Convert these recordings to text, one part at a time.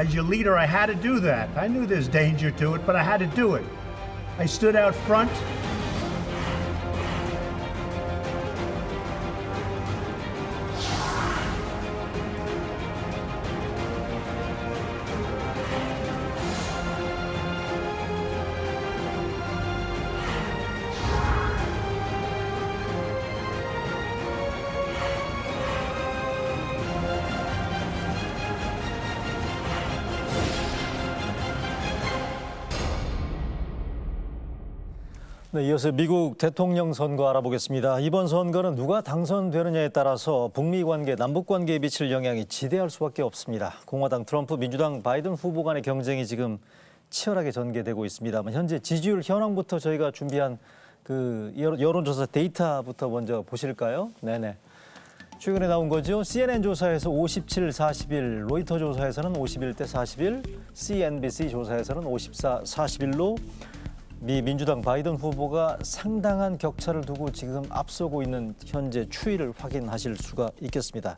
As your leader, I had to do that. I knew there's danger to it, but I had to do it. I stood out front. 네, 이어서 미국 대통령 선거 알아보겠습니다. 이번 선거는 누가 당선되느냐에 따라서 북미 관계, 남북 관계에 미칠 영향이 지대할 수밖에 없습니다. 공화당 트럼프, 민주당 바이든 후보 간의 경쟁이 지금 치열하게 전개되고 있습니다만 현재 지지율 현황부터 저희가 준비한 그 여론조사 데이터부터 먼저 보실까요? 네네. 최근에 나온 거죠. CNN 조사에서 57, 41, 로이터 조사에서는 51대 41, CNBC 조사에서는 54, 41로 미 민주당 바이든 후보가 상당한 격차를 두고 지금 앞서고 있는 현재 추이를 확인하실 수가 있겠습니다.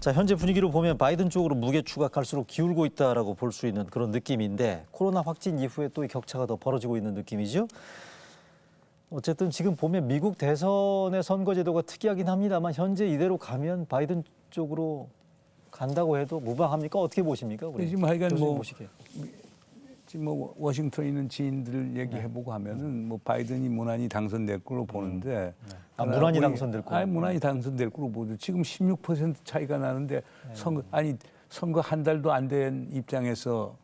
자, 현재 분위기로 보면 바이든 쪽으로 무게추가 갈수록 기울고 있다라고 볼 수 있는 그런 느낌인데 코로나 확진 이후에 또 이 격차가 더 벌어지고 있는 느낌이죠. 어쨌든 지금 보면 미국 대선의 선거제도가 특이하긴 합니다만 현재 이대로 가면 바이든 쪽으로 간다고 해도 무방합니까? 어떻게 보십니까? 우리 지금 하여간 보시기에. 지금 워싱턴에 있는 지인들 얘기해보고 하면은 바이든이 무난히 당선될 걸로 보는데. 무난히 당선될 걸로. 무난히 당선될 걸로 보죠. 지금 16% 차이가 나는데 선거 한 달도 안 된 입장에서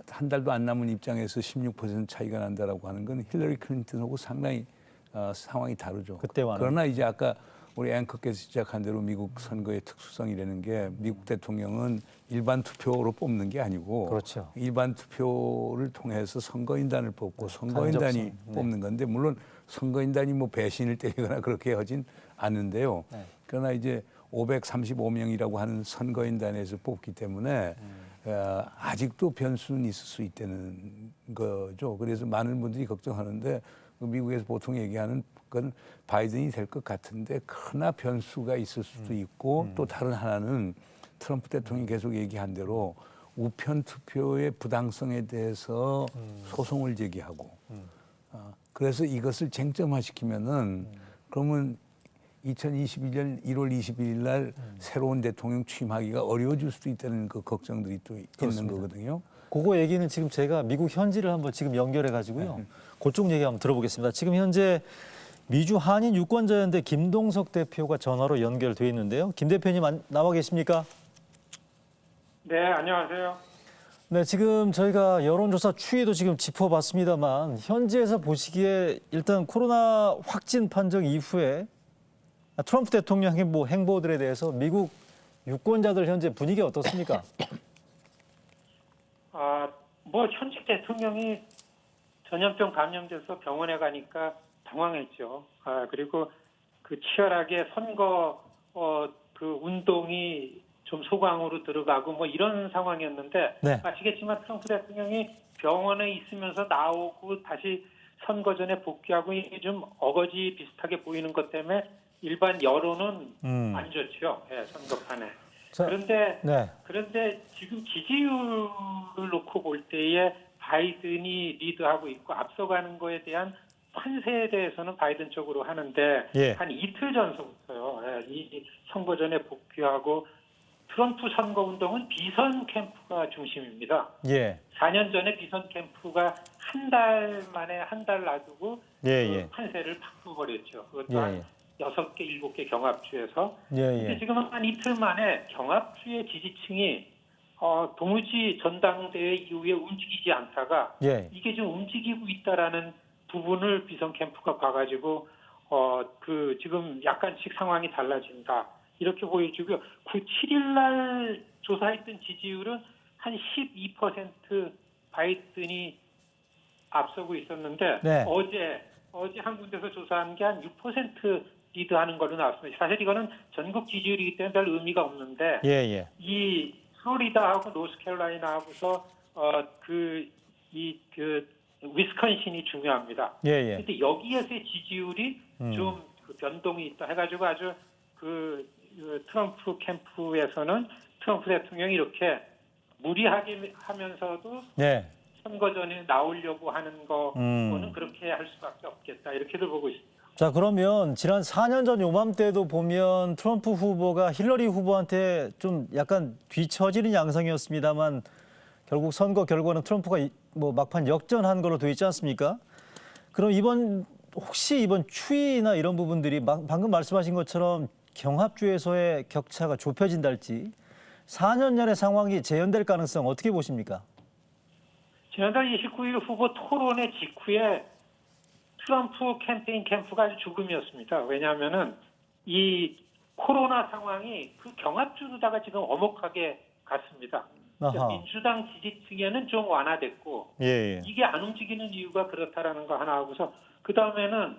한 달도 안 남은 입장에서 16% 차이가 난다라고 하는 건 힐러리 클린턴하고 상당히 상황이 다르죠. 그때와는. 그러나 이제 아까 우리 앵커께서 시작한 대로 미국 선거의 특수성이라는 게 미국 대통령은 일반 투표로 뽑는 게 아니고 그렇죠. 일반 투표를 통해서 선거인단을 뽑고 선거인단이 간접성. 뽑는 건데 물론 선거인단이 배신을 때리거나 그렇게 하진 않는데요. 네. 그러나 이제 535명이라고 하는 선거인단에서 뽑기 때문에 아직도 변수는 있을 수 있다는 거죠. 그래서 많은 분들이 걱정하는데 미국에서 보통 얘기하는 건 바이든이 될 것 같은데 그러나 변수가 있을 수도 있고 또 다른 하나는 트럼프 대통령이 계속 얘기한 대로 우편 투표의 부당성에 대해서 소송을 제기하고 그래서 이것을 쟁점화시키면은 그러면 2021년 1월 22일 날 새로운 대통령 취임하기가 어려워질 수도 있다는 그 걱정들이 또 있는 거거든요. 그거 얘기는 지금 제가 미국 현지를 한번 지금 연결해 가지고요. 그쪽 얘기 한번 들어보겠습니다. 지금 현재 미주 한인 유권자연대 김동석 대표가 전화로 연결돼 있는데요. 김 대표님 나와 계십니까? 네, 안녕하세요. 네, 지금 저희가 여론조사 추이도 지금 짚어봤습니다만 현지에서 보시기에 일단 코로나 확진 판정 이후에 트럼프 대통령 행보들에 대해서 미국 유권자들 현재 분위기 어떻습니까? 현직 대통령이 전염병 감염돼서 병원에 가니까 당황했죠. 그리고 그 치열하게 선거 그 운동이 좀 소강으로 들어가고 이런 상황이었는데 네. 아시겠지만 트럼프 대통령이 병원에 있으면서 나오고 다시 선거 전에 복귀하고 이게 좀 어거지 비슷하게 보이는 것 때문에 일반 여론은 안 좋죠. 네, 선거판에. 자, 그런데 지금 지지율을 놓고 볼 때에 바이든이 리드하고 있고 앞서가는 거에 대한 판세에 대해서는 바이든 쪽으로 하는데 한 이틀 전서부터요. 이 선거 전에 복귀하고 트럼프 선거 운동은 비선 캠프가 중심입니다. 4년 전에 비선 캠프가 한 달 만에 한 달 놔두고 그 판세를 바꿔버렸죠. 그것도 한 6개, 7개 경합주에서. 근데 지금 한 이틀 만에 경합주의 지지층이 도무지 전당대회 이후에 움직이지 않다가 이게 지금 움직이고 있다라는 부분을 비선 캠프가 봐가지고 그 지금 약간씩 상황이 달라진다 이렇게 보여주고요. 7일 날 조사했던 지지율은 한 12% 바이든이 앞서고 있었는데 어제 한 군데서 조사한 게 한 6% 리드하는 걸로 나왔습니다. 사실 이거는 전국 지지율이기 때문에 별 의미가 없는데 이 플로리다하고 노스캐롤라이나하고서 위스콘신이 중요합니다. 그런데 여기에서의 지지율이 좀 그 변동이 있다 해가지고 아주 그 트럼프 캠프에서는 트럼프 대통령이 이렇게 무리하게 하면서도 네. 선거 전에 나오려고 하는 거는 그렇게 할 수밖에 없겠다 이렇게들 보고 있습니다. 자, 그러면 지난 4년 전 요맘때도 보면 트럼프 후보가 힐러리 후보한테 좀 약간 뒤처지는 양상이었습니다만 결국 선거 결과는 트럼프가 뭐 막판 역전한 걸로 돼 있지 않습니까? 그럼 혹시 이번 추이나 이런 부분들이 방금 말씀하신 것처럼 경합주에서의 격차가 좁혀진다 할지 4년 전의 상황이 재현될 가능성 어떻게 보십니까? 지난달 29일 후보 토론회 직후에 트럼프 캠페인 캠프가 아주 죽음이었습니다. 왜냐하면은 이 코로나 상황이 그 경합주로다가 지금 엄혹하게 갔습니다. 그러니까 민주당 지지층에는 좀 완화됐고 예. 이게 안 움직이는 이유가 그렇다라는 거 하나 하고서 그 다음에는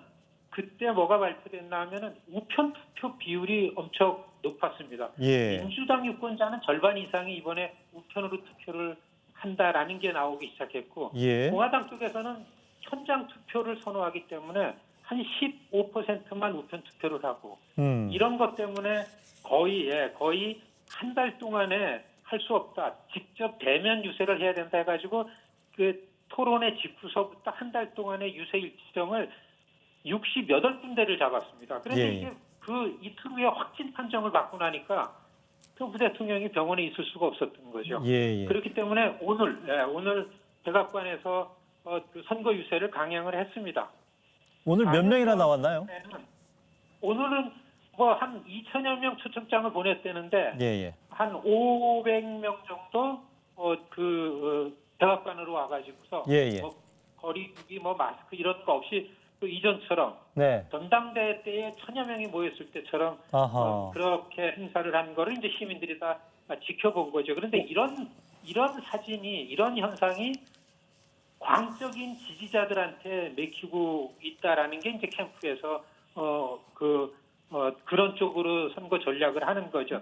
그때 뭐가 발표됐나 하면은 우편 투표 비율이 엄청 높았습니다. 예. 민주당 유권자는 절반 이상이 이번에 우편으로 투표를 한다라는 게 나오기 시작했고 예. 공화당 쪽에서는 현장 투표를 선호하기 때문에 한 15%만 우편 투표를 하고 이런 것 때문에 거의 한 달 동안에 할 수 없다. 직접 대면 유세를 해야 된다 해가지고 그 토론회 직후서부터 한 달 동안의 유세 일정을 68군데를 잡았습니다. 그런데 예. 이게 그 이틀 후에 확진 판정을 받고 나니까 트럼프 대통령이 병원에 있을 수가 없었던 거죠. 예. 그렇기 때문에 오늘 백악관에서 그 선거 유세를 강행을 했습니다. 오늘 몇 명이나 나왔나요? 오늘은 뭐 한 2천여 명 초청장을 보냈다는데 예. 한 500명 정도 백악관으로 와가지고서 예. 뭐 거리두기 뭐 마스크 이런 거 없이 또 이전처럼 네. 전당대회 때에 1000여 명이 모였을 때처럼 그렇게 행사를 한 거를 이제 시민들이 다 지켜본 거죠. 그런데 이런 사진이 이런 현상이 광적인 지지자들한테 맥히고 있다라는 게 이제 캠프에서 그런 쪽으로 선거 전략을 하는 거죠.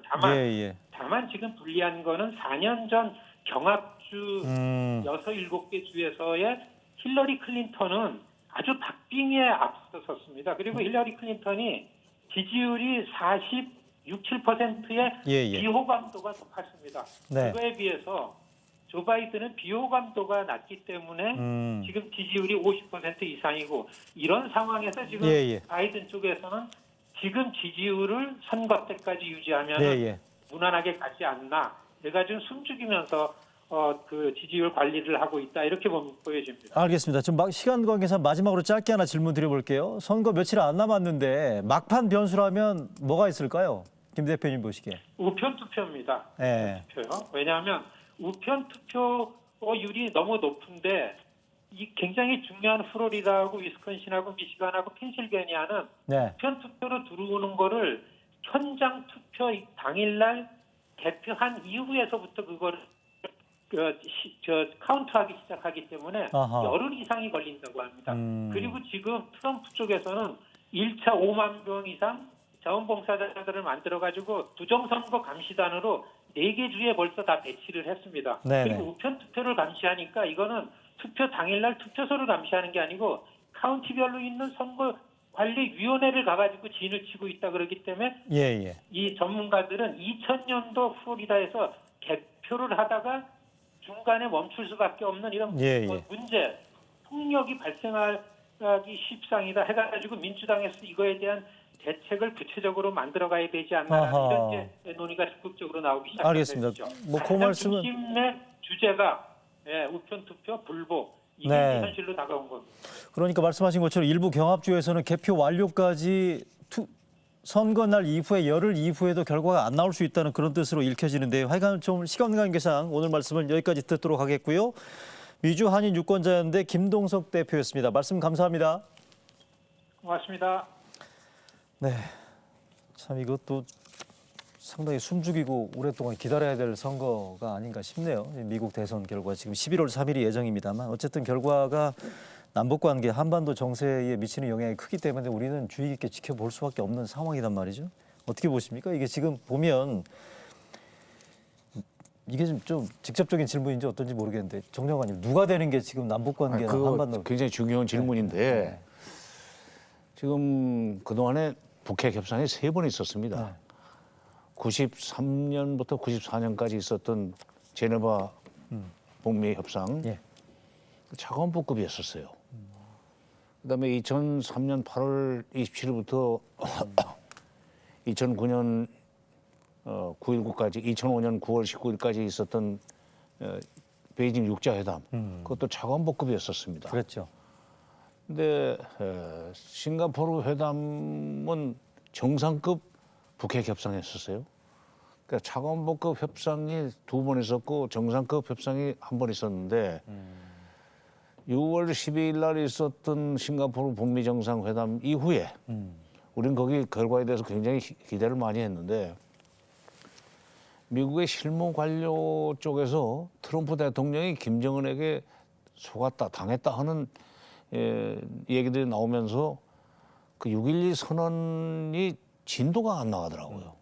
다만 지금 불리한 거는 4년 전 경합주 6, 7개 주에서의 힐러리 클린턴은 아주 박빙에 앞서섰습니다. 그리고 힐러리 클린턴이 지지율이 46, 7%의 비호감도가 높았습니다. 네. 그거에 비해서 조 바이든은 비호감도가 낮기 때문에 지금 지지율이 50% 이상이고 이런 상황에서 지금 바이든 쪽에서는 지금 지지율을 선거 때까지 유지하면 무난하게 가지 않나. 내가 지금 숨죽이면서 그 지지율 관리를 하고 있다 이렇게 보여집니다. 알겠습니다. 좀 시간 관계상 마지막으로 짧게 하나 질문 드려볼게요. 선거 며칠 안 남았는데 막판 변수라면 뭐가 있을까요? 김 대표님 보시기에. 우편 투표입니다. 네. 투표요. 왜냐하면 우편 투표율이 너무 높은데 이 굉장히 중요한 플로리다하고 위스콘신하고 미시간하고 펜실베니아는 우편 투표로 들어오는 거를 현장 투표 당일날 개표한 이후에서부터 그거를 카운트하기 시작하기 때문에 열흘 이상이 걸린다고 합니다. 그리고 지금 트럼프 쪽에서는 1차 5만 명 이상 자원봉사자들을 만들어가지고 부정선거 감시단으로 4개 주에 벌써 다 배치를 했습니다. 그리고 우편 투표를 감시하니까 이거는 투표 당일날 투표소를 감시하는 게 아니고 카운티별로 있는 선거관리위원회를 가가지고 진을 치고 있다 그러기 때문에 이 전문가들은 2000년도 플로리다에서 개표를 하다가 중간에 멈출 수밖에 없는 이런 문제, 폭력이 발생하기 십상이다 해가지고 민주당에서 이거에 대한 대책을 구체적으로 만들어가야 되지 않나라는 이런 이제 논의가 적극적으로 나오기 시작했죠. 알겠습니다. 그 말씀은 중심의 주제가 우편 투표 불복 이게 현실로 다가온 겁니다. 그러니까 말씀하신 것처럼 일부 경합주에서는 개표 완료까지 선거 날 이후에 열흘 이후에도 결과가 안 나올 수 있다는 그런 뜻으로 읽혀지는데요. 하여간 좀 시간 관계상 오늘 말씀을 여기까지 듣도록 하겠고요. 미주 한인 유권자연대 김동석 대표였습니다. 말씀 감사합니다. 고맙습니다. 네, 참 이것도 상당히 숨죽이고 오랫동안 기다려야 될 선거가 아닌가 싶네요. 미국 대선 결과 지금 11월 3일이 예정입니다만 어쨌든 결과가 남북관계 한반도 정세에 미치는 영향이 크기 때문에 우리는 주의 깊게 지켜볼 수밖에 없는 상황이란 말이죠. 어떻게 보십니까? 이게 지금 보면 이게 좀 직접적인 질문인지 어떤지 모르겠는데 정영환님 누가 되는 게 지금 남북관계나 한반도 굉장히 중요한 질문인데 지금 그동안에 북핵 협상이 3번 있었습니다. 93년부터 94년까지 있었던 제네바 북미 협상 예. 차관복급이었었어요. 그다음에 2003년 8월 27일부터 2009년 9일까지 2005년 9월 19일까지 있었던 베이징 육자회담 그것도 차관복급이었었습니다. 그렇죠. 근데 싱가포르 회담은 정상급 북핵 협상이었었어요. 그러니까 차관복급 협상이 2번 있었고 정상급 협상이 1번 있었는데 6월 12일 날 있었던 싱가포르 북미 정상회담 이후에 우린 거기 결과에 대해서 굉장히 기대를 많이 했는데 미국의 실무 관료 쪽에서 트럼프 대통령이 김정은에게 속았다, 당했다 하는 얘기들이 나오면서 그 6.12 선언이 진도가 안 나가더라고요.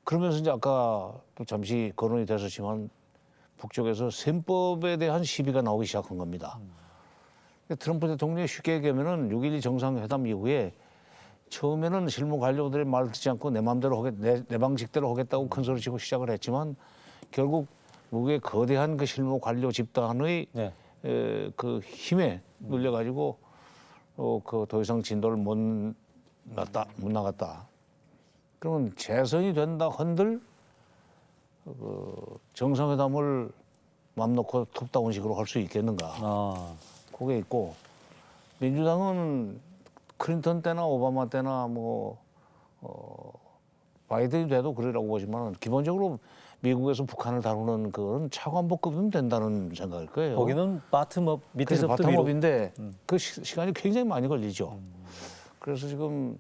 그러면서 이제 아까 또 잠시 거론이 됐었지만 북쪽에서 셈법에 대한 시비가 나오기 시작한 겁니다. 트럼프 대통령이 쉽게 얘기하면은 6.12 정상회담 이후에 처음에는 실무 관료들의 말을 듣지 않고 내 마음대로 내 방식대로 하겠다고 큰 소리 치고 시작을 했지만 결국 미국의 거대한 그 실무 관료 집단의 네. 그 힘에 눌려가지고 그 더 이상 진도를 못 나갔다. 그러면 재선이 된다 한들 정상회담을 맘 놓고 톱다운 식으로 할 수 있겠는가? 아, 그게 있고 민주당은 클린턴 때나 오바마 때나 바이든이 돼도 그러라고 보지만 기본적으로 미국에서 북한을 다루는 그런 차관복급은 된다는 생각일 거예요. 거기는 바텀업 그래서 밑에서부터 위로. 바텀업인데 그 시간이 굉장히 많이 걸리죠. 그래서 지금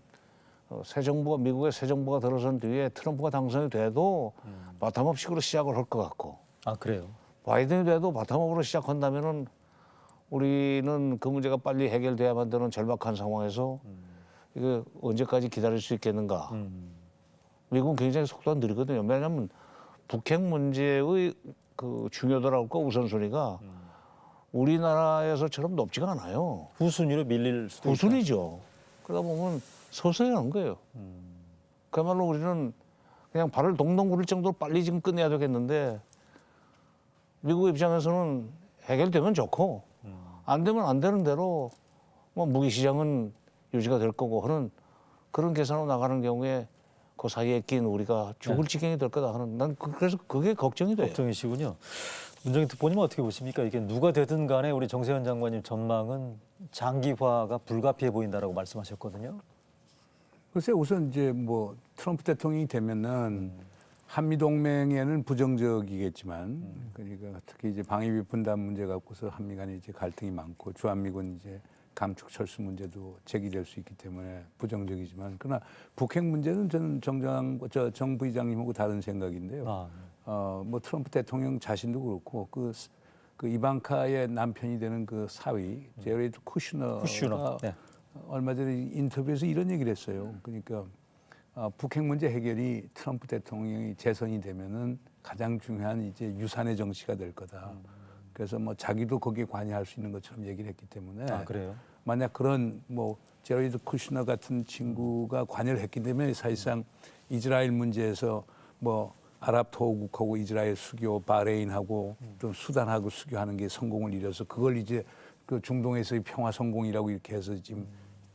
새 정부가 미국의 새 정부가 들어선 뒤에 트럼프가 당선이 돼도 바텀업식으로 시작을 할 것 같고 아, 그래요. 바이든이 돼도 바텀업으로 시작한다면은 우리는 그 문제가 빨리 해결돼야만 되는 절박한 상황에서 이게 언제까지 기다릴 수 있겠는가? 미국은 굉장히 속도가 느리거든요. 왜냐하면 북핵 문제의 그 중요도랄까 우선순위가 우리나라에서처럼 높지가 않아요. 후순위로 밀릴 수도 있다. 후순위죠. 그러다 보면 서서히 하는 거예요. 그야말로 우리는 그냥 발을 동동 구를 정도로 빨리 지금 끝내야 되겠는데 미국 입장에서는 해결되면 좋고 안 되면 안 되는 대로 뭐 무기 시장은 유지가 될 거고 하는 그런 계산으로 나가는 경우에 그 사이에 낀 우리가 죽을 지경이 될 거다 하는 난 그래서 그게 걱정이 돼요. 걱정이시군요. 문정인 특보님은 어떻게 보십니까? 이게 누가 되든 간에 우리 정세현 장관님 전망은 장기화가 불가피해 보인다라고 말씀하셨거든요. 글쎄 우선 이제 뭐 트럼프 대통령이 되면은 한미 동맹에는 부정적이겠지만 그러니까 특히 이제 방위비 분담 문제 갖고서 한미 간에 이제 갈등이 많고 주한미군 이제 감축 철수 문제도 제기될 수 있기 때문에 부정적이지만 그러나 북핵 문제는 저는 정 부의장님하고 다른 생각인데요. 뭐 트럼프 대통령 자신도 그렇고 그 이방카의 남편이 되는 그 사위 제레드 쿠슈너가 네. 얼마 전에 인터뷰에서 이런 얘기를 했어요. 그러니까 북핵 문제 해결이 트럼프 대통령이 재선이 되면은 가장 중요한 이제 유산의 정치가 될 거다. 그래서 뭐 자기도 거기에 관여할 수 있는 것처럼 얘기를 했기 때문에 아, 그래요? 만약 그런 뭐 제레드 쿠슈너 같은 친구가 관여를 했기 때문에 사실상 이스라엘 문제에서 뭐 아랍 토호국하고 이스라엘 수교, 바레인하고 또 수단하고 수교하는 게 성공을 이뤄서 그걸 이제 그 중동에서의 평화 성공이라고 이렇게 해서 지금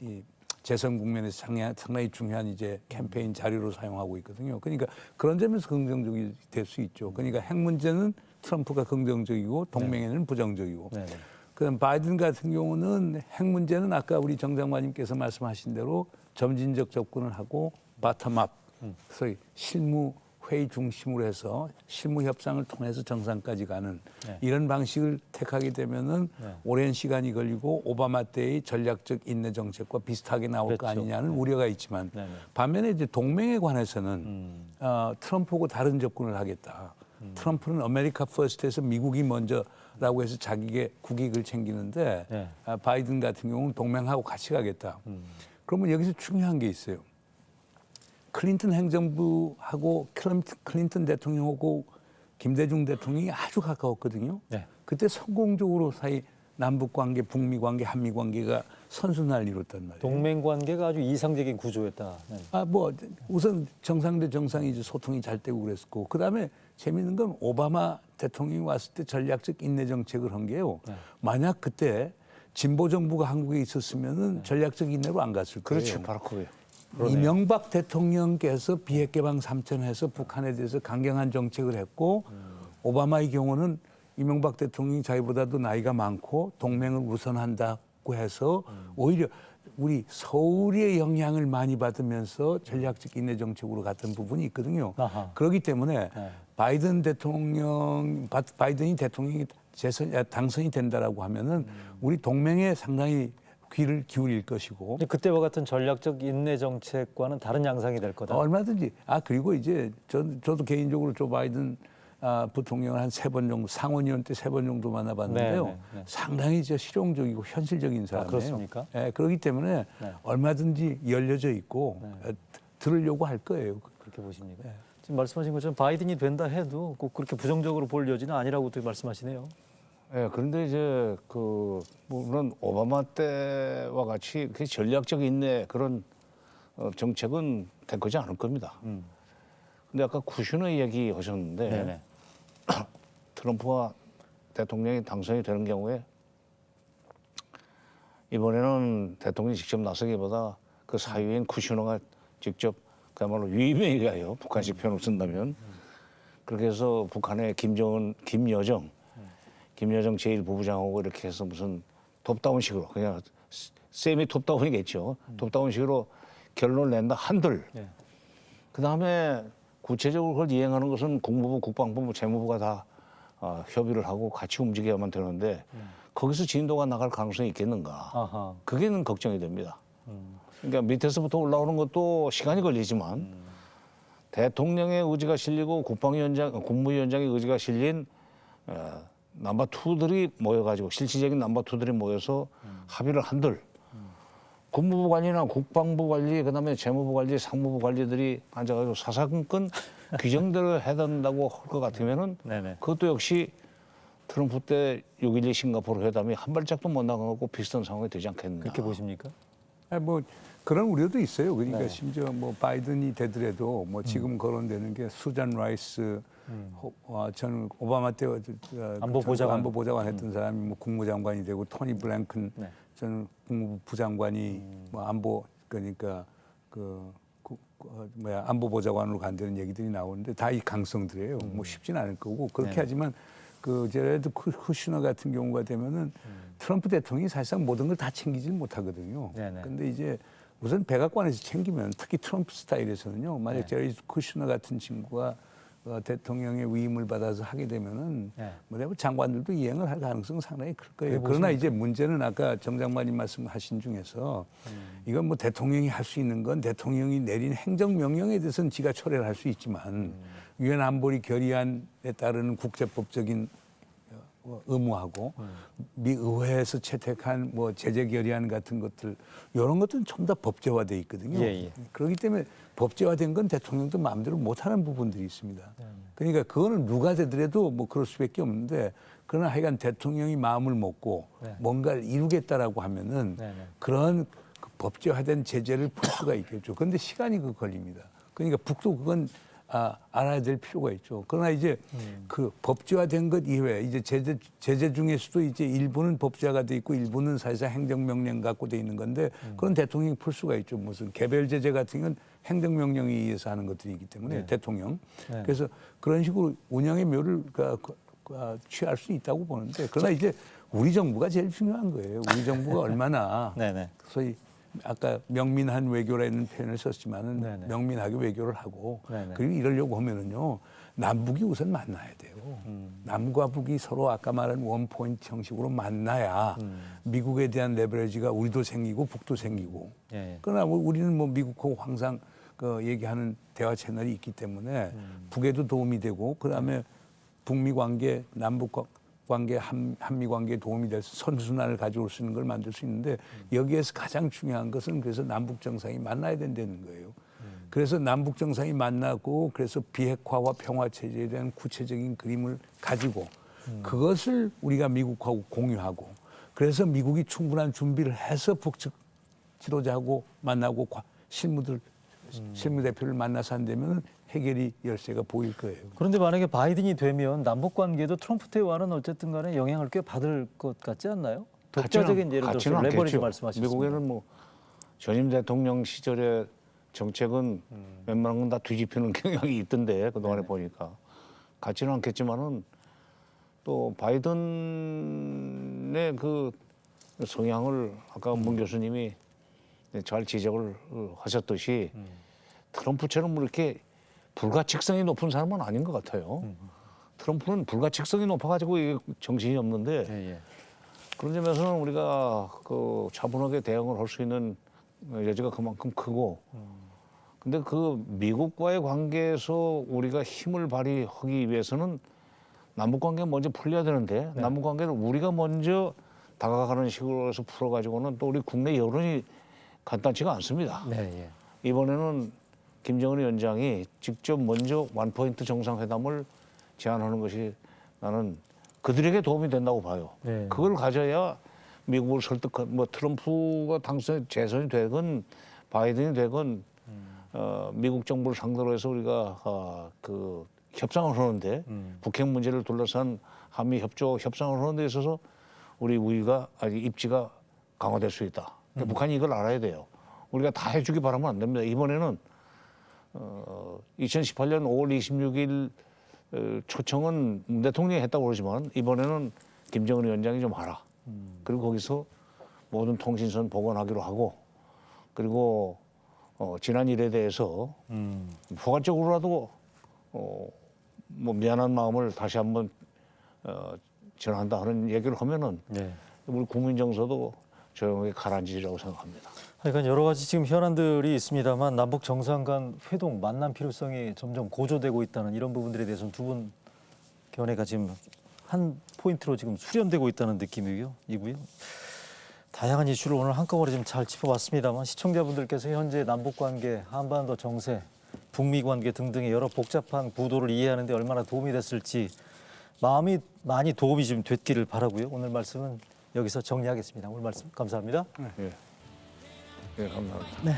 이 재선 국면에서 상당히 중요한 이제 캠페인 자료로 사용하고 있거든요. 그러니까 그런 점에서 긍정적이 될 수 있죠. 그러니까 핵 문제는 트럼프가 긍정적이고 동맹에는 부정적이고. 네. 그다음 바이든 같은 경우는 핵 문제는 아까 우리 정 장관님께서 말씀하신 대로 점진적 접근을 하고 바텀업, 소위 실무 회의 중심으로 해서 실무 협상을 통해서 정상까지 가는 이런 방식을 택하게 되면은 오랜 시간이 걸리고 오바마 때의 전략적 인내 정책과 비슷하게 나올 거 아니냐는 우려가 있지만 반면에 이제 동맹에 관해서는 트럼프하고 다른 접근을 하겠다. 트럼프는 아메리카 퍼스트에서 미국이 먼저라고 해서 자기의 국익을 챙기는데 바이든 같은 경우는 동맹하고 같이 가겠다. 그러면 여기서 중요한 게 있어요. 클린턴 행정부하고 클린턴 대통령하고 김대중 대통령이 아주 가까웠거든요. 네. 그때 성공적으로 남북 관계, 북미 관계, 한미 관계가 선순환을 이뤘단 말이에요. 동맹 관계가 아주 이상적인 구조였다. 네. 뭐 우선 정상 대 정상이 이제 소통이 잘 되고 그랬었고, 그다음에 재미있는 건 오바마 대통령이 왔을 때 전략적 인내 정책을 한 게요. 네. 만약 그때 진보 정부가 한국에 있었으면은 전략적 인내로 안 갔을 거예요. 그렇죠. 바로 그거예요. 이명박 대통령께서 비핵 개방 3천해서 북한에 대해서 강경한 정책을 했고, 오바마의 경우는 이명박 대통령이 자기보다도 나이가 많고 동맹을 우선한다고 해서 오히려 우리 서울의 영향을 많이 받으면서 전략적 인내 정책으로 갔던 부분이 있거든요. 아하. 그렇기 때문에 네. 바이든이 대통령이 당선이 된다라고 하면은 우리 동맹에 상당히 귀를 기울일 것이고, 근데 그때와 같은 전략적 인내 정책과는 다른 양상이 될 거다. 얼마든지. 그리고 이제 저도 개인적으로 조 바이든 부통령을 한 3번 정도, 상원의원 때 3번 정도 만나봤는데요. 네. 상당히 실용적이고 현실적인 사람이에요. 그렇습니까? 네, 그렇기 때문에 얼마든지 열려져 있고 들으려고 할 거예요. 그렇게 보십니까? 지금 말씀하신 것처럼 바이든이 된다 해도 꼭 그렇게 부정적으로 볼 여지는 아니라고 또 말씀하시네요. 예, 그런데 이제 물론 오바마 때와 같이 그 전략적 인내 그런 정책은 되지 않을 겁니다. 근데 아까 쿠슈너 얘기 하셨는데 네네. 트럼프와 대통령이 당선이 되는 경우에 이번에는 대통령이 직접 나서기보다 그 사유인 쿠슈너가 직접 그야말로 위임에 의하여 북한식 표현을 쓴다면 그렇게 해서 북한의 김여정 제1부부장하고 이렇게 해서 무슨 톱다운식으로 그냥 세미 톱다운이겠죠. 톱다운식으로 결론을 낸다 한들. 네. 그다음에 구체적으로 그걸 이행하는 것은 국무부, 국방부, 재무부가 다 협의를 하고 같이 움직여야만 되는데 거기서 진도가 나갈 가능성이 있겠는가. 아하. 그게는 걱정이 됩니다. 그러니까 밑에서부터 올라오는 것도 시간이 걸리지만 대통령의 의지가 실리고 국무위원장의 의지가 실린 넘버 2들이 모여가지고 실질적인 넘버 2들이 모여서 합의를 한들 국무부 관리나 국방부 관리, 그다음에 재무부 관리, 상무부 관리들이 앉아가지고 사사건건 규정대로 해야 된다고 할 것 같으면은 네네. 그것도 역시 트럼프 때 6.12 싱가포르 회담이 한 발짝도 못 나가고 비슷한 상황이 되지 않겠나. 그렇게 보십니까? 뭐 그런 우려도 있어요. 그러니까 네. 심지어 뭐 바이든이 되더라도 뭐 지금 거론되는 게 수잔 라이스, 저는 오바마 때 안보보좌관 했던 사람이 뭐 국무장관이 되고 토니 블랭큰 네. 저는 국무부 부장관이 뭐 안보 그러니까 안보보좌관으로 간다는 얘기들이 나오는데 다 이 강성들이에요. 뭐 쉽지는 않을 거고 그렇게 네. 하지만 제레드 쿠슈너 같은 경우가 되면은 트럼프 대통령이 사실상 모든 걸 다 챙기지는 못하거든요. 네네. 근데 이제 우선 백악관에서 챙기면 특히 트럼프 스타일에서는요. 만약 네. 제레드 쿠슈너 같은 친구가 대통령의 위임을 받아서 하게 되면은 네. 뭐 장관들도 이행을 할 가능성은 상당히 클 거예요. 그래 그러나 이제 문제는 아까 정 장관님 말씀하신 중에서 이건 뭐 대통령이 할 수 있는 건 대통령이 내린 행정명령에 대해서는 지가 처리를 할 수 있지만 유엔 안보리 결의안에 따르는 국제법적인 의무하고 미 의회에서 채택한 뭐 제재 결의안 같은 것들 이런 것들은 전부 다 법제화돼 있거든요. 예. 그렇기 때문에 법제화된 건 대통령도 마음대로 못하는 부분들이 있습니다. 그러니까 그거는 누가 되더라도 뭐 그럴 수밖에 없는데 그러나 하여간 대통령이 마음을 먹고 네. 뭔가를 이루겠다라고 하면은 네네. 그런 그 법제화된 제재를 풀 수가 있겠죠. 그런데 시간이 걸립니다. 그러니까 북도 그건 알아야 될 필요가 있죠. 그러나 이제 그 법제화된 것 이외에 이제 제재 중에서도 이제 일부는 법제화가 돼 있고 일부는 사실상 행정명령 갖고 돼 있는 건데 그런 대통령이 풀 수가 있죠. 무슨 개별 제재 같은 건 행정명령에 의해서 하는 것들이기 때문에 네. 대통령. 네. 그래서 그런 식으로 운영의 묘를 취할 수 있다고 보는데 그러나 이제 우리 정부가 제일 중요한 거예요. 우리 정부가 얼마나 네네. 소위 아까 명민한 외교라는 표현을 썼지만은 네네. 명민하게 외교를 하고 네네. 그리고 이러려고 하면은요 남북이 우선 만나야 돼요. 남과 북이 서로 아까 말한 원포인트 형식으로 만나야 미국에 대한 레버리지가 우리도 생기고 북도 생기고. 예. 그러나 우리는 뭐 미국하고 항상 얘기하는 대화 채널이 있기 때문에 북에도 도움이 되고 그다음에 북미 관계, 남북 관계, 한미 관계에 도움이 돼서 선순환을 가져올 수 있는 걸 만들 수 있는데 여기에서 가장 중요한 것은 그래서 남북 정상이 만나야 된다는 거예요. 그래서 남북 정상이 만나고 그래서 비핵화와 평화 체제에 대한 구체적인 그림을 가지고 그것을 우리가 미국하고 공유하고 그래서 미국이 충분한 준비를 해서 북측 지도자하고 만나고 실무 대표를 만나서 한다면 해결이 열쇠가 보일 거예요. 그런데 만약에 바이든이 되면 남북 관계도 트럼프 때와는 어쨌든 간에 영향을 꽤 받을 것 같지 않나요? 독자적인 예를 들어서 레버리지 말씀하셨습니다. 미국에는 뭐 전임 대통령 시절의 정책은 웬만한 건 다 뒤집히는 경향이 있던데 그동안에 보니까 같지는 않겠지만은 또 바이든의 그 성향을 아까 문 교수님이 잘 지적을 하셨듯이 트럼프처럼 뭐 이렇게 불가칙성이 높은 사람은 아닌 것 같아요. 트럼프는 불가칙성이 높아가지고 이게 정신이 없는데 예. 그런 점에서는 우리가 그 차분하게 대응을 할 수 있는 여지가 그만큼 크고 근데 그 미국과의 관계에서 우리가 힘을 발휘하기 위해서는 남북 관계가 먼저 풀려야 되는데 남북 관계를 우리가 먼저 다가가는 식으로 해서 풀어가지고는 또 우리 국내 여론이 간단치가 않습니다. 네, 이번에는 김정은 위원장이 직접 먼저 원포인트 정상회담을 제안하는 것이 나는 그들에게 도움이 된다고 봐요. 네. 그걸 가져야 미국을 설득한 뭐 트럼프가 재선이 되건 바이든이 되건 미국 정부를 상대로 해서 우리가 그 협상을 하는데 북핵 문제를 둘러싼 한미 협상을 하는 데 있어서 우리 우위가 아직 입지가 강화될 수 있다. 근데 북한이 이걸 알아야 돼요. 우리가 다 해주기 바라면 안 됩니다. 이번에는 2018년 5월 26일 초청은 문 대통령이 했다고 그러지만 이번에는 김정은 위원장이 좀 하라. 그리고 거기서 모든 통신선 복원하기로 하고 그리고 지난 일에 대해서 포괄적으로라도 뭐 미안한 마음을 다시 한번 전한다 하는 얘기를 하면은 우리 국민 정서도 조용하게 가라앉으리라고 생각합니다. 그러니까 여러 가지 지금 현안들이 있습니다만 남북 정상 간 회동 만남 필요성이 점점 고조되고 있다는 이런 부분들에 대해서는 두 분 견해가 지금 한 포인트로 지금 수렴되고 있다는 느낌이고요. 다양한 이슈를 오늘 한꺼번에 좀 잘 짚어봤습니다만 시청자분들께서 현재 남북 관계, 한반도 정세, 북미 관계 등등의 여러 복잡한 구도를 이해하는 데 얼마나 도움이 됐을지 마음이 많이 도움이 좀 됐기를 바라고요. 오늘 말씀은 여기서 정리하겠습니다. 오늘 말씀 감사합니다. 예, 감사합니다.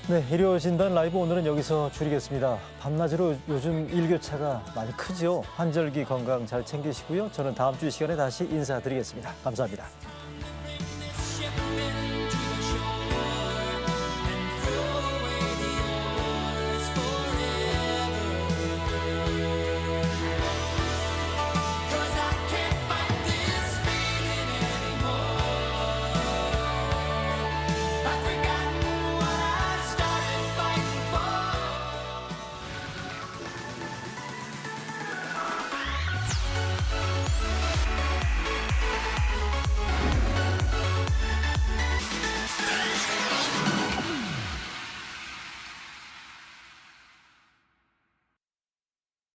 네, 일요 진단 라이브 오늘은 여기서 줄이겠습니다. 밤낮으로 요즘 일교차가 많이 크죠. 환절기 건강 잘 챙기시고요. 저는 다음 주 이 시간에 다시 인사드리겠습니다. 감사합니다.